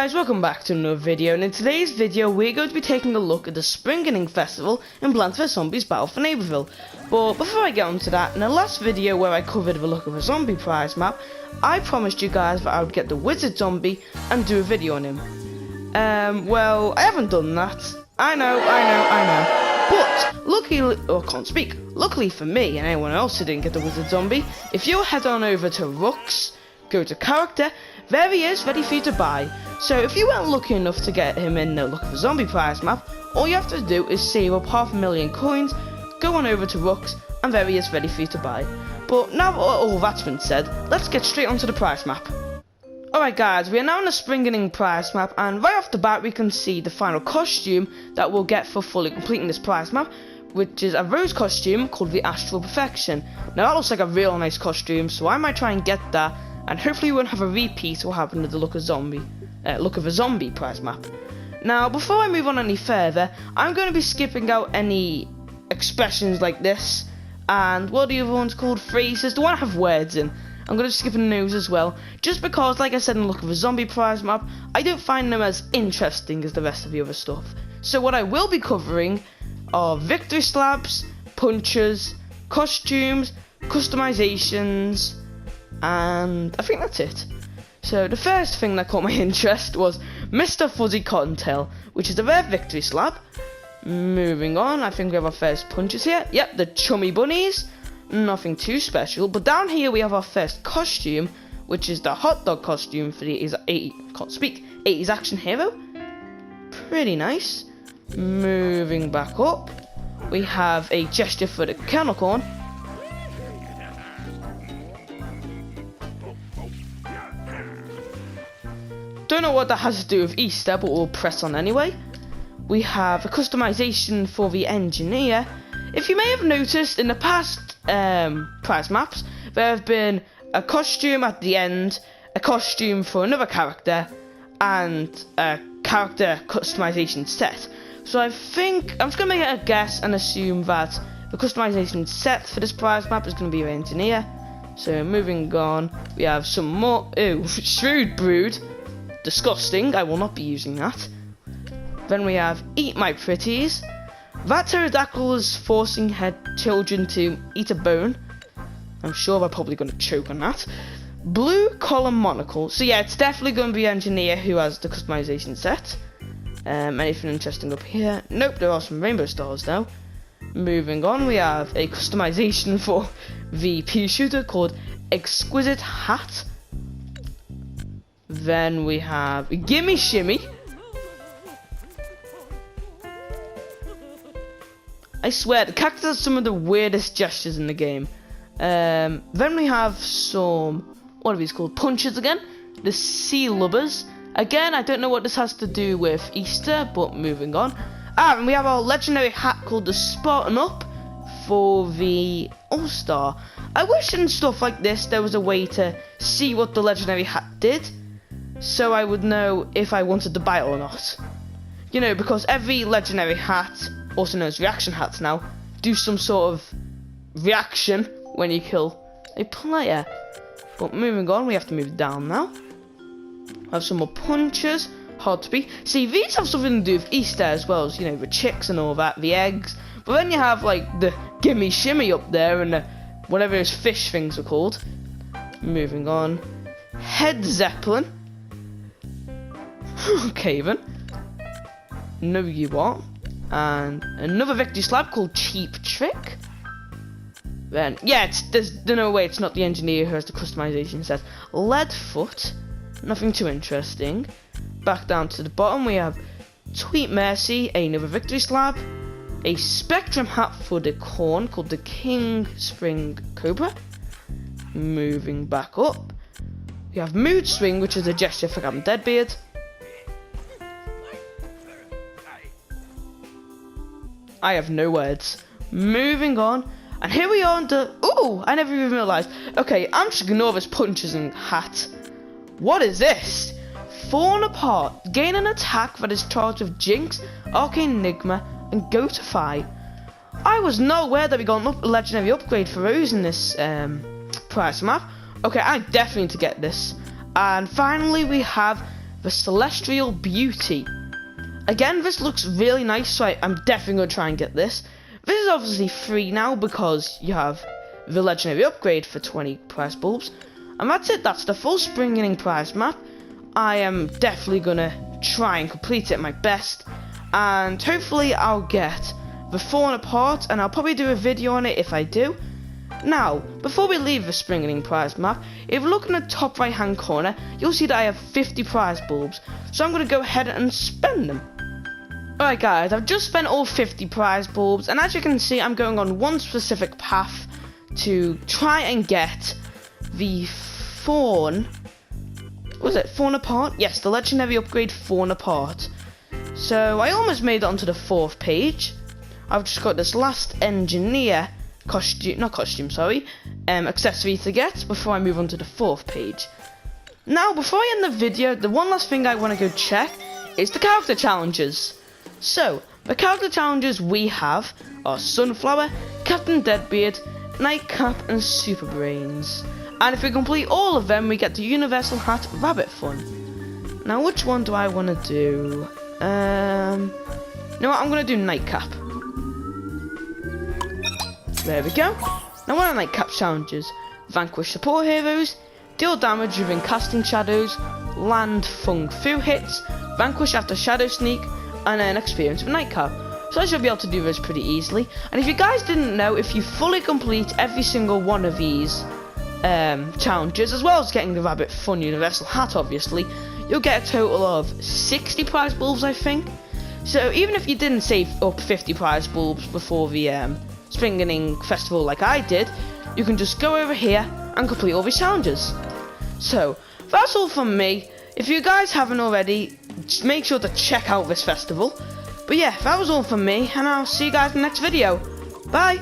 guys, welcome back to another video, and in today's video we're going to be taking a look at the Springening Festival in Plants vs Zombies Battle for Neighbourville. But before I get on to that, in the last video where I covered the look of a zombie prize map, I promised you guys that I would get the wizard zombie and do a video on him. Well, I haven't done that. I know. But luckily for me and anyone else who didn't get the wizard zombie, if you head on over to Rooks, go to character, there he is, ready for you to buy. So if you weren't lucky enough to get him in the look of a zombie prize map, all you have to do is save up 500,000 coins, go on over to Rooks, and there he is, ready for you to buy. But now that all that's been said, let's get straight onto the prize map. Alright guys, we are now in the Springening Prize Map, and right off the bat we can see the final costume that we'll get for fully completing this prize map, which is a rose costume called the Astral Perfection. Now that looks like a real nice costume, so I might try and get that, and hopefully we won't have a repeat of what happened to the look of a zombie prize map. Now before I move on any further, I'm going to be skipping out any expressions like this, and what are the other ones called? Phrases, the one I have words in. I'm going to skip those as well, just because, like I said in the look of a zombie prize map, I don't find them as interesting as the rest of the other stuff. So what I will be covering are victory slabs, punches, costumes, customizations, and I think that's it. So the first thing that caught my interest was Mr. Fuzzy Cottontail, which is a rare victory slab. Moving on, I think we have our first punches here. Yep, the Chummy Bunnies. Nothing too special, but down here we have our first costume, which is the hot dog costume for the 80s action hero. Pretty nice. Moving back up, we have a gesture for the kernel corn. Don't know what that has to do with Easter, but we'll press on anyway. We have a customization for the engineer. If you may have noticed, in the past prize maps, there have been a costume at the end, a costume for another character, and a character customization set. So I think I'm just going to make a guess and assume that the customization set for this prize map is going to be your engineer. So moving on, we have some more. Ew, Shrewd Brood. Disgusting, I will not be using that. Then we have Eat My Pretties. That pterodactyl is forcing her children to eat a bone. I'm sure they're probably going to choke on that. Blue collar monocle. So yeah, it's definitely going to be engineer who has the customization set. Anything interesting up here? Nope, there are some rainbow stars though. Moving on, we have a customization for the pea shooter called Exquisite Hat. Then we have Gimme Shimmy. I swear, the character has some of the weirdest gestures in the game. Then we have some, what are these called? Punches again. The Sea Lubbers. Again, I don't know what this has to do with Easter, but moving on. And we have our legendary hat called the Spartan Up for the All-Star. I wish in stuff like this there was a way to see what the legendary hat did, so I would know if I wanted to buy it or not. You know, because every legendary hat, also known as reaction hats now, do some sort of reaction when you kill a player. But moving on, we have to move down now. We have some more punches. Hard to beat. See, these have something to do with Easter as well as, you know, the chicks and all that, the eggs. But then you have like the Gimme Shimmy up there and the, whatever those fish things are called. Moving on. Head Zeppelin. Okay then. No you are. And another victory slab called Cheap Trick. Then, yeah, there's no way it's not the engineer who has the customization set. Leadfoot, nothing too interesting. Back down to the bottom, we have Tweet Mercy, another victory slab. A Spectrum hat for the corn called the King Spring Cobra. Moving back up, we have Mood Swing, which is a gesture for Captain Deadbeard. I have no words. Moving on, and here we are on the. Ooh, I never even realised. Okay, I'm just ignore this punches and hat. What is this? Falling Apart. Gain an attack that is charged with Jinx, Arcane Enigma, and Gotify. I was not aware that we got a legendary upgrade for those in this prize map. Okay, I definitely need to get this. And finally, we have the Celestial Beauty. Again, this looks really nice, so I'm definitely going to try and get this. This is obviously free now because you have the legendary upgrade for 20 prize bulbs. And that's it, that's the full Springening Prize Map. I am definitely going to try and complete it my best. And hopefully I'll get the falling apart, and I'll probably do a video on it if I do. Now, before we leave the Springening Prize Map, if you look in the top right hand corner, you'll see that I have 50 prize bulbs. So I'm going to go ahead and spend them. Alright guys, I've just spent all 50 prize bulbs, and as you can see, I'm going on one specific path to try and get the Fawn. Was it Fawn Apart? Yes, the legendary upgrade Fawn Apart. So I almost made it onto the 4th page. I've just got this last engineer accessory to get before I move on to the 4th page. Now, before I end the video, the one last thing I want to go check is the character challenges. So, the character challenges we have are Sunflower, Captain Deadbeard, Nightcap, and Super Brains. And if we complete all of them, we get the Universal Hat Rabbit Fun. Now, which one do I want to do? You know what, I'm going to do Nightcap. There we go. Now, what are Nightcap challenges? Vanquish support heroes, deal damage within casting shadows, land Fung Fu hits, vanquish after Shadow Sneak, and then experience with Nightcap. So I should be able to do this pretty easily. And if you guys didn't know, if you fully complete every single one of these challenges, as well as getting the Rabbit Fun Universal Hat, obviously, you'll get a total of 60 prize bulbs, I think. So even if you didn't save up 50 prize bulbs before the Springening Festival like I did, you can just go over here and complete all these challenges. So that's all from me. If you guys haven't already, just make sure to check out this festival. But yeah, that was all from me, and I'll see you guys in the next video. Bye!